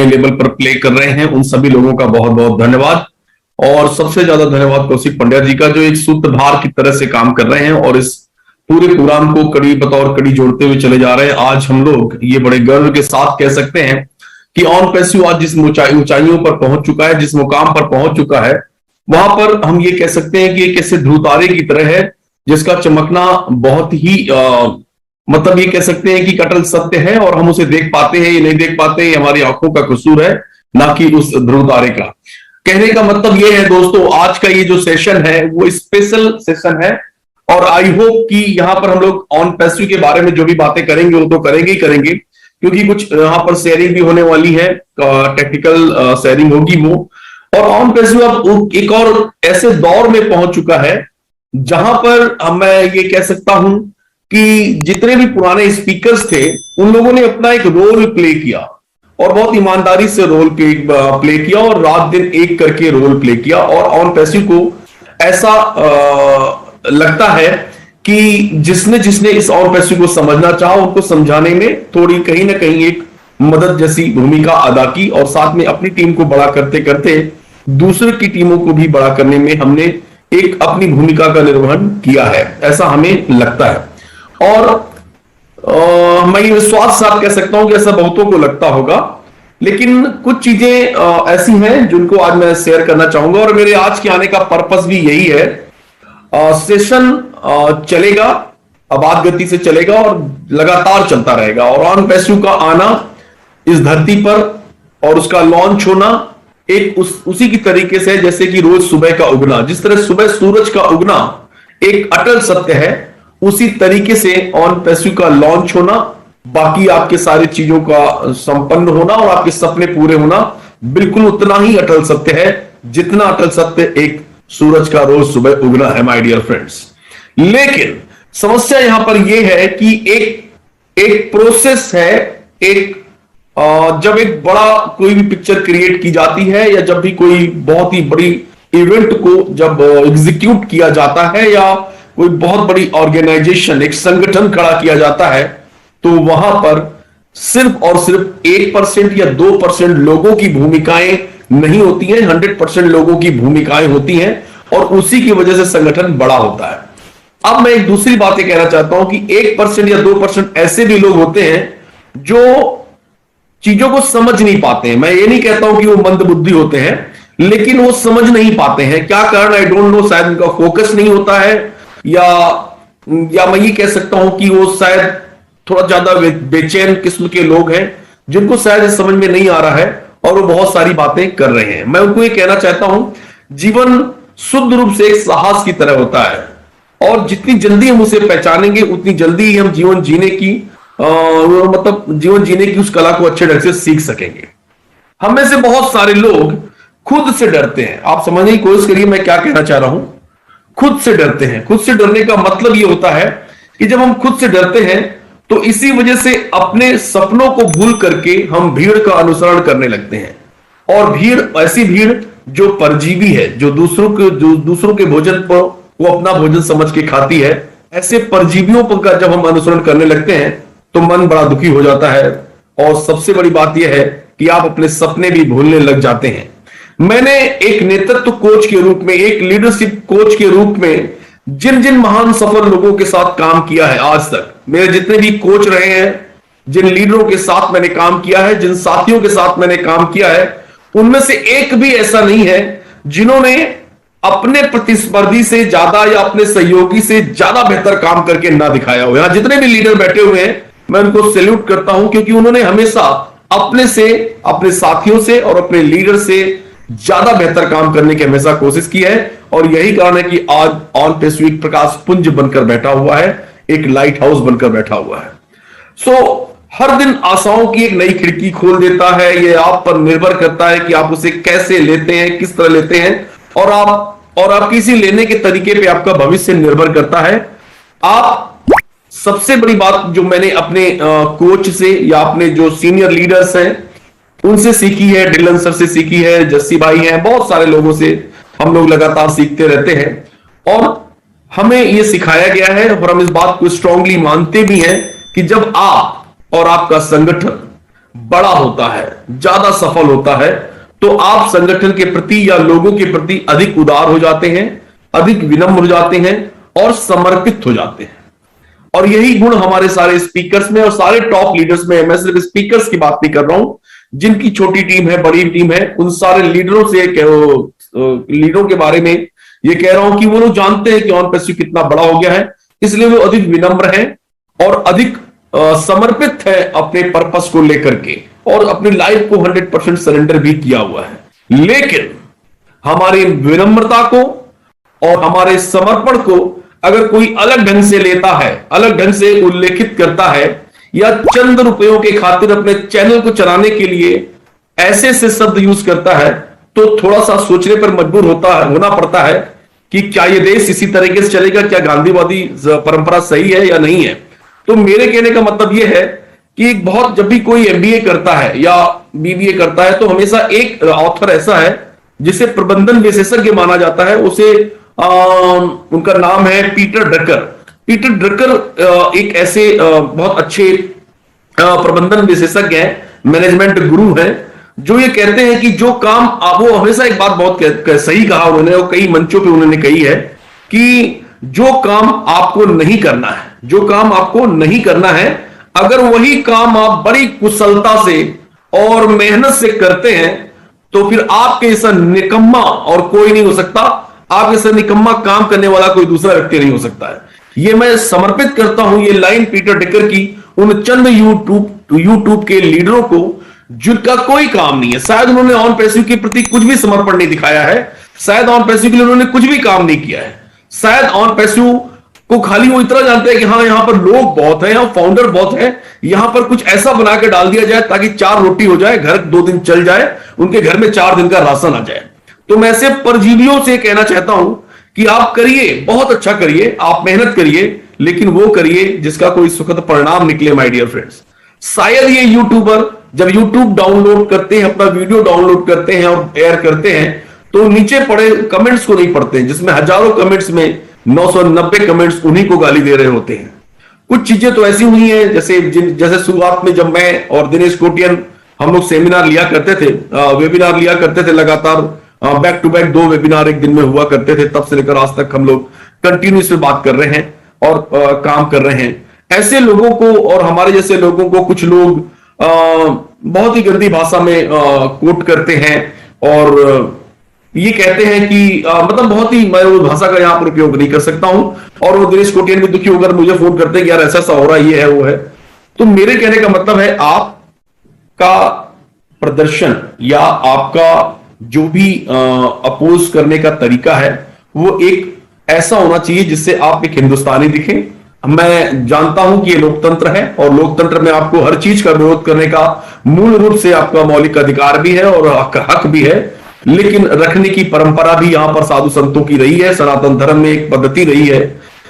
Level पर play कर रहे हैं, उन सभी लोगों का बहुत बहुत धन्यवाद। और सबसे ज्यादा धन्यवाद कौशिक पंड्या जी का, जो एक सूत्रधार की तरह से काम कर रहे हैं और इस पूरे प्रोग्राम को कड़ी बतौर कड़ी जोड़ते हुए चले जा रहे हैं। आज हम लोग ये बड़े गर्व के साथ कह सकते हैं कि ऑन पैसिव आज जिस ऊंचाइयों पर पहुंच चुका है, जिस मुकाम पर पहुंच चुका है, वहां पर हम ये कह सकते हैं कि एक ऐसे ध्रुव तारे की तरह है जिसका चमकना बहुत ही मतलब ये कह सकते हैं कि अटल सत्य है, और हम उसे देख पाते हैं या नहीं देख पाते, ये हमारी आंखों का कसूर है, ना कि उस ध्रुव तारे का। कहने का मतलब ये है दोस्तों, आज का ये जो सेशन है वो स्पेशल सेशन है, और आई होप कि यहां पर हम लोग ऑन पैसिव के बारे में जो भी बातें करेंगे वो तो करेंगे ही करेंगे, क्योंकि कुछ यहां पर शेयरिंग भी होने वाली है, टेक्निकल शेयरिंग होगी वो। और ऑन पैसिव अब एक और ऐसे दौर में पहुंच चुका है जहां पर मैं ये कह सकता हूं कि जितने भी पुराने स्पीकर्स थे उन लोगों ने अपना एक रोल प्ले किया, और बहुत ईमानदारी से रोल प्ले किया, और रात दिन एक करके रोल प्ले किया। और ऑन पैसिव को ऐसा लगता है कि जिसने जिसने इस ऑन पैसिव को समझना चाहा, उनको समझाने में थोड़ी कहीं ना कहीं एक मदद जैसी भूमिका अदा की, और साथ में अपनी टीम को बड़ा करते करते दूसरे की टीमों को भी बड़ा करने में हमने एक अपनी भूमिका का निर्वहन किया है, ऐसा हमें लगता है। और मैं ये विश्वास के साथ कह सकता हूं कि ऐसा बहुतों को लगता होगा, लेकिन कुछ चीजें ऐसी हैं जिनको आज मैं शेयर करना चाहूंगा, और मेरे आज के आने का पर्पस भी यही है। सेशन चलेगा, आबाद गति से चलेगा और लगातार चलता रहेगा, और ऑन पैसिव का आना इस धरती पर और उसका लॉन्च होना एक उसी की तरीके से जैसे कि रोज सुबह का उगना, जिस तरह सुबह सूरज का उगना एक अटल सत्य है, उसी तरीके से ऑन पैसिव का लॉन्च होना, बाकी आपके सारी चीजों का संपन्न होना और आपके सपने पूरे होना बिल्कुल उतना ही अटल सत्य है जितना अटल सत्य एक सूरज का रोज सुबह उगना है, माय डियर फ्रेंड्स। लेकिन समस्या यहां पर यह है कि एक प्रोसेस है, एक जब एक बड़ा कोई भी पिक्चर क्रिएट की जाती है, या जब भी कोई बहुत ही बड़ी इवेंट को जब एग्जीक्यूट किया जाता है, या कोई बहुत बड़ी ऑर्गेनाइजेशन, एक संगठन खड़ा किया जाता है, तो वहां पर सिर्फ और सिर्फ 1% या 2% लोगों की भूमिकाएं नहीं होती हैं, 100% लोगों की भूमिकाएं होती हैं, और उसी की वजह से संगठन बड़ा होता है। अब मैं एक दूसरी बात कहना चाहता हूं कि 1% या 2% ऐसे भी लोग होते हैं जो चीजों को समझ नहीं पाते हैं। मैं ये नहीं कहता हूं कि वो मंदबुद्धि होते हैं, लेकिन वो समझ नहीं पाते हैं। क्या कारण, आई डोंट नो, शायद उनका फोकस नहीं होता है, या मैं ये कह सकता हूं कि वो शायद थोड़ा ज्यादा बेचैन किस्म के लोग हैं, जिनको शायद समझ में नहीं आ रहा है और वो बहुत सारी बातें कर रहे हैं। मैं उनको ये कहना चाहता हूं, जीवन शुद्ध रूप से एक साहस की तरह होता है, और जितनी जल्दी हम उसे पहचानेंगे उतनी जल्दी ही हम जीवन जीने की जीवन जीने की उस कला को अच्छे ढंग से सीख सकेंगे। हम में से बहुत सारे लोग खुद से डरते हैं। आप समझने की कोशिश करिए मैं क्या कहना चाह रहा हूं। खुद से डरते हैं। खुद से डरने का मतलब यह होता है कि जब हम खुद से डरते हैं तो इसी वजह से अपने सपनों को भूल करके हम भीड़ का अनुसरण करने लगते हैं, और भीड़ ऐसी भीड़ जो परजीवी है, जो दूसरों के भोजन को वो अपना भोजन समझ के खाती है, ऐसे परजीवियों का जब हम अनुसरण करने लगते हैं तो मन बड़ा दुखी हो जाता है, और सबसे बड़ी बात यह है कि आप अपने सपने भी भूलने लग जाते हैं। मैंने एक नेतृत्व कोच के रूप में, एक लीडरशिप कोच के रूप में जिन जिन महान सफल लोगों के साथ काम किया है आज तक, मेरे जितने भी कोच रहे हैं, जिन लीडरों के साथ मैंने काम किया है, जिन साथियों के साथ मैंने काम किया है, उनमें से एक भी ऐसा नहीं है जिन्होंने अपने प्रतिस्पर्धी से ज्यादा या अपने सहयोगी से ज्यादा बेहतर काम करके ना दिखाया हो। यहां जितने भी लीडर बैठे हुए हैं मैं उनको सैल्यूट करता हूं, क्योंकि उन्होंने हमेशा अपने से, अपने साथियों से और अपने लीडर से ज्यादा बेहतर काम करने की हमेशा कोशिश की है, और यही कारण है कि आज ऑन पैसिव एक प्रकाश पुंज बनकर बैठा हुआ है, एक लाइट हाउस बनकर बैठा हुआ है। हर दिन आशाओं की एक नई खिड़की खोल देता है। ये आप पर निर्भर करता है कि आप उसे कैसे लेते हैं, किस तरह लेते हैं, और आप किसी लेने के तरीके पे आपका भविष्य निर्भर करता है। आप सबसे बड़ी बात जो मैंने अपने कोच से या अपने जो सीनियर लीडर्स हैं उनसे सीखी है, डिलन सर से सीखी है, जस्सी भाई हैं, बहुत सारे लोगों से हम लोग लगातार सीखते रहते हैं, और हमें यह सिखाया गया है, और हम इस बात को स्ट्रांगली मानते भी हैं कि जब आप और आपका संगठन बड़ा होता है, ज्यादा सफल होता है, तो आप संगठन के प्रति या लोगों के प्रति अधिक उदार हो जाते हैं, अधिक विनम्र हो जाते हैं और समर्पित हो जाते हैं। और यही गुण हमारे सारे स्पीकर्स में और सारे टॉप लीडर्स में है। मैं सिर्फ स्पीकर्स की बात नहीं कर रहा हूं, जिनकी छोटी टीम है, बड़ी टीम है, उन सारे लीडरों से लीडरों के बारे में ये कह रहा हूं कि वो लोग जानते हैं कि ऑन पैसिव कितना बड़ा हो गया है, इसलिए वो अधिक विनम्र है और अधिक समर्पित है अपने पर्पस को लेकर के, और अपनी लाइफ को 100% सरेंडर भी किया हुआ है। लेकिन हमारी विनम्रता को और हमारे समर्पण को अगर कोई अलग ढंग से लेता है, अलग ढंग से उल्लेखित करता है, या चंद रुपयों के खातिर अपने चैनल को चलाने के लिए ऐसे से शब्द यूज करता है, तो थोड़ा सा सोचने पर मजबूर होना पड़ता है कि क्या ये देश इसी तरीके से चलेगा, क्या गांधीवादी परंपरा सही है या नहीं है। तो मेरे कहने का मतलब यह है कि जब भी कोई एमबीए करता है या बीबीए करता है, तो हमेशा एक ऑथर ऐसा है जिसे प्रबंधन विशेषज्ञ माना जाता है, उसे उनका नाम है पीटर ड्रकर। पीटर ड्रकर एक ऐसे बहुत अच्छे प्रबंधन विशेषज्ञ हैं, मैनेजमेंट गुरु हैं, जो ये कहते हैं कि जो काम वो हमेशा एक बात बहुत सही कहा उन्होंने, और कई मंचों पे उन्होंने कही है कि जो काम आपको नहीं करना है, जो काम आपको नहीं करना है, अगर वही काम आप बड़ी कुशलता से और मेहनत से करते हैं, तो फिर आपके जैसा निकम्मा और कोई नहीं हो सकता। आपके जैसा निकम्मा काम करने वाला कोई दूसरा व्यक्ति नहीं हो सकता है। ये मैं समर्पित करता हूं ये लाइन पीटर ड्रकर की उन चंद यूट्यूब के लीडरों को जिनका कोई काम नहीं है। शायद उन्होंने ऑन पैसिव के प्रति कुछ भी समर्पण नहीं दिखाया है, शायद ऑन पैसिव के लिए उन्होंने कुछ भी काम नहीं किया है, शायद ऑन पैसिव को खाली वो इतना जानते हैं कि हाँ यहां पर लोग बहुत हैं, यहां फाउंडर बहुत हैं, यहां पर कुछ ऐसा बना के डाल दिया जाए ताकि 4 रोटी हो जाए, घर 2 दिन चल जाए, उनके घर में 4 दिन का राशन आ जाए। तो मैं ऐसे परजीवियों से कहना चाहता हूं कि आप करिए, बहुत अच्छा करिए, आप मेहनत करिए, लेकिन वो करिए जिसका कोई सुखद परिणाम निकले। माय डियर फ्रेंड्स, शायद ये यूट्यूबर जब यूट्यूब डाउनलोड करते हैं, अपना वीडियो डाउनलोड करते हैं और एयर करते हैं, तो नीचे पड़े कमेंट्स को नहीं पढ़ते हैं, जिसमें हजारों कमेंट्स में 990 कमेंट्स उन्हीं को गाली दे रहे होते हैं। कुछ चीजें तो ऐसी हुई हैं, जैसे शुरुआत में जब मैं और दिनेश कोटियन हम लोग सेमिनार लिया करते थे, वेबिनार लिया करते थे, लगातार बैक टू बैक 2 वेबिनार एक दिन में हुआ करते थे, तब से लेकर आज तक हम लोग कंटिन्यूस बात कर रहे हैं और काम कर रहे हैं। ऐसे लोगों को और हमारे जैसे लोगों को कुछ लोग बहुत ही गंदी भाषा में कोट करते हैं और ये कहते हैं कि मतलब बहुत ही, मैं वो भाषा का यहां पर उपयोग नहीं कर सकता हूं, और वो दिनेश कोटियन भी दुखी होकर मुझे फोन करते हैं कि यार ऐसा ऐसा हो रहा है, ये है वो है। तो मेरे कहने का मतलब है, आपका प्रदर्शन या आपका जो भी अपोज करने का तरीका है, वो एक ऐसा होना चाहिए जिससे आप एक हिंदुस्तानी दिखें। मैं जानता हूं कि ये लोकतंत्र है, और लोकतंत्र में आपको हर चीज का विरोध करने का मूल रूप से आपका मौलिक अधिकार भी है और हक भी है, लेकिन रखने की परंपरा भी यहां पर साधु संतों की रही है। सनातन धर्म में एक पद्धति रही है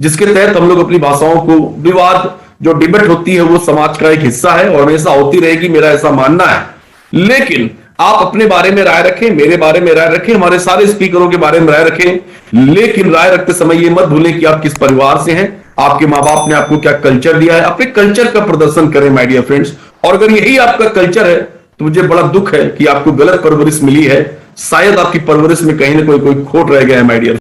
जिसके तहत हम लोग अपनी भाषाओं को, विवाद जो डिबेट होती है वो समाज का एक हिस्सा है और हमेशा होती रहेगी, मेरा ऐसा मानना है। लेकिन आप अपने बारे में राय रखें, मेरे बारे में राय रखें, हमारे सारे स्पीकरों के बारे में राय रखें, लेकिन राय रखते समय ये मत भूलें कि आप किस परिवार से हैं, आपके माँ बाप ने आपको क्या कल्चर दिया है। अपने कल्चर का प्रदर्शन करें माय डियर फ्रेंड्स। और अगर यही आपका कल्चर है तो मुझे बड़ा दुख है कि आपको गलत परवरिश मिली है, शायद आपकी परवरिश में कहीं ना कोई खोट रह गया है माय डियर